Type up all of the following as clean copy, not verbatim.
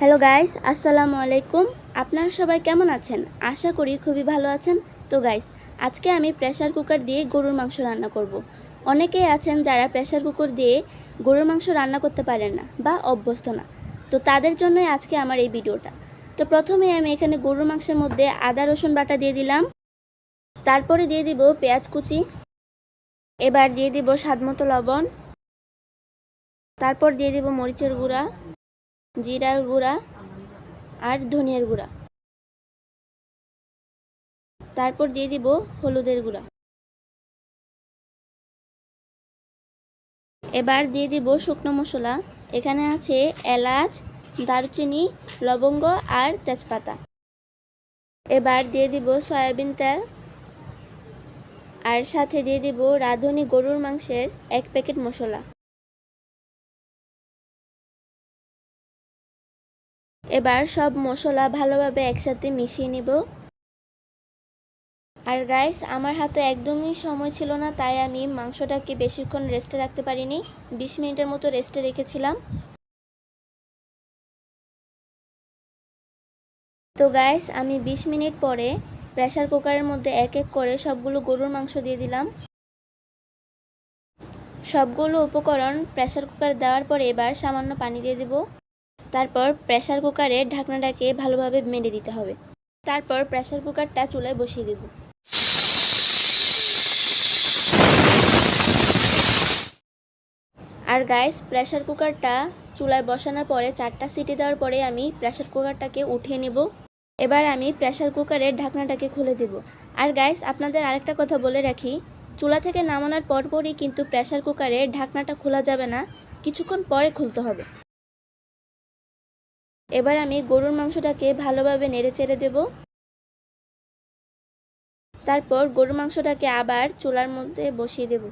Hello guys, আসসালামু আলাইকুম। আপনারা সবাই কেমন আছেন? আশা করি খুবই ভালো আছেন। তো গাইস, আজকে আমি প্রেসার কুকার দিয়ে গরুর মাংস রান্না করব। অনেকেই আছেন যারা প্রেসার কুকার দিয়ে গরুর মাংস রান্না করতে পারেন না বা অভ্যস্ত না। তো তাদের জন্যই আজকে আমার এই ভিডিওটা। তো প্রথমে আমি এখানে গরুর মাংসের মধ্যে আদা রসুন বাটা দিয়ে দিলাম। তারপরে দিয়ে দিব পেঁয়াজ কুচি। এবার দিয়ে দিব স্বাদমতো লবণ। তারপর দিয়ে দিব মরিচের গুঁড়া, জিরার গুঁড়া আর ধনিয়ার গুঁড়া। তারপর দিয়ে দিব হলুদের গুঁড়া। এবার দিয়ে দিব শুকনো মশলা। এখানে আছে এলাচ, দারুচিনি, লবঙ্গ আর তেজপাতা। এবার দিয়ে দিব সয়াবিন তেল আর সাথে দিয়ে দিব রাঁধুনি গরুর মাংসের 1 প্যাকেট মশলা। এবার সব মশলা ভালোভাবে একসাথে মিশিয়ে নিব। আর গাইস, আমার হাতে একদমই সময় ছিল না, তাই আমি মাংসটাকে বেশিক্ষণ রেস্টে রাখতে পারিনি। 20 মিনিটের মতো রেস্টে রেখেছিলাম। তো গাইস, আমি 20 মিনিট পরে প্রেসার কুকারের মধ্যে এক এক করে সবগুলো গরুর মাংস দিয়ে দিলাম। সবগুলো উপকরণ প্রেসার কুকার দেওয়ার পরে এবার সামান্য পানি দিয়ে দেব। তারপর প্রেসার কুকারের ঢাকনাটাকে ভালোভাবে মেরে দিতে হবে। তারপর প্রেসার কুকারটা চুলায় বসিয়ে দেব। আর গাইস, প্রেসার কুকারটা চুলায় বসানোর পরে 4টা সিটি দেওয়ার পরে আমি প্রেসার কুকারটাকে উঠিয়ে নেব। এবার আমি প্রেসার কুকারের ঢাকনাটাকে খুলে দেব। আর গাইস, আপনাদের আরেকটা কথা বলে রাখি, চুলা থেকে নামানোর পরপরই কিন্তু প্রেসার কুকারের ঢাকনাটা খোলা যাবে না, কিছুক্ষণ পরে খুলতে হবে। এবার আমি গরুর মাংসটাকে ভালোভাবে নেড়ে চেড়ে দেব। তারপর গরুর মাংসটাকে আবার চুলার মধ্যে বসিয়ে দেব।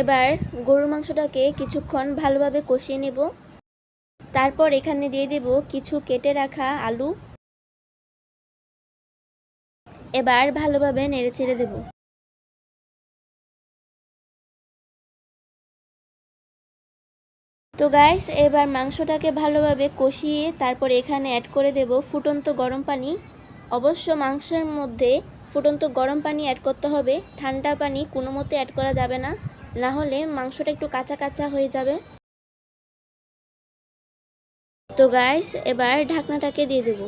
এবার গরুর মাংসটাকে কিছুক্ষণ ভালোভাবে কষিয়ে নেব। তারপর এখানে দিয়ে দেব কিছু কেটে রাখা আলু। এবার ভালোভাবে নেড়ে চেড়ে দেব। তো গাইস, এবার মাংসটাকে ভালোভাবে কষিয়ে তারপর এখানে অ্যাড করে দেব ফুটন্ত গরম পানি। অবশ্য মাংসের মধ্যে ফুটন্ত গরম পানি অ্যাড করতে হবে, ঠান্ডা পানি কোনো মতে অ্যাড করা যাবে না, না হলে মাংসটা একটু কাঁচা কাঁচা হয়ে যাবে। তো গাইস, এবার ঢাকনাটাকে দিয়ে দেব।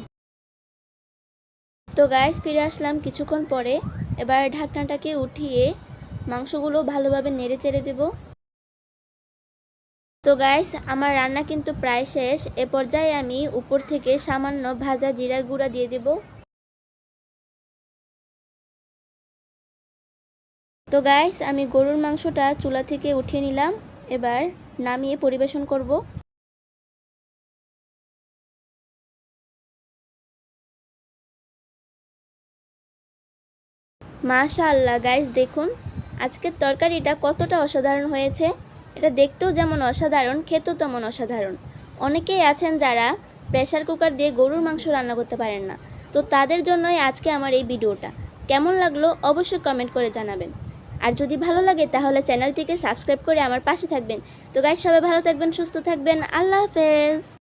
তো গাইস, ফিরে আসলাম কিছুক্ষণ পরে। এবার ঢাকনাটাকে উঠিয়ে মাংসগুলো ভালোভাবে নেড়ে চেড়ে দেব। তো গাইস, আমার রান্না কিন্তু প্রায় শেষ। এ পর্যায়ে আমি উপর থেকে সামান্য ভাজা জিরার গুঁড়া দিয়ে দেব। তো গাইস, আমি গরুর মাংসটা চুলা থেকে উঠিয়ে নিলাম। এবার নামিয়ে পরিবেশন করব। মাশাআল্লাহ গাইস, দেখুন আজকের তরকারিটা কতটা অসাধারণ হয়েছে। এটা দেখতেও যেমন অসাধারণ, খেতেও তেমন অসাধারণ। অনেকেই আছেন যারা প্রেসার কুকার দিয়ে গরুর মাংস রান্না করতে পারেন না। তো তাদের জন্যই আজকে আমার এই ভিডিওটা। কেমন লাগলো অবশ্যই কমেন্ট করে জানাবেন। আর যদি ভালো লাগে তাহলে চ্যানেলটিকে সাবস্ক্রাইব করে আমার পাশে থাকবেন। তো গাইস, সবাই ভালো থাকবেন, সুস্থ থাকবেন। আল্লাহ হাফেজ।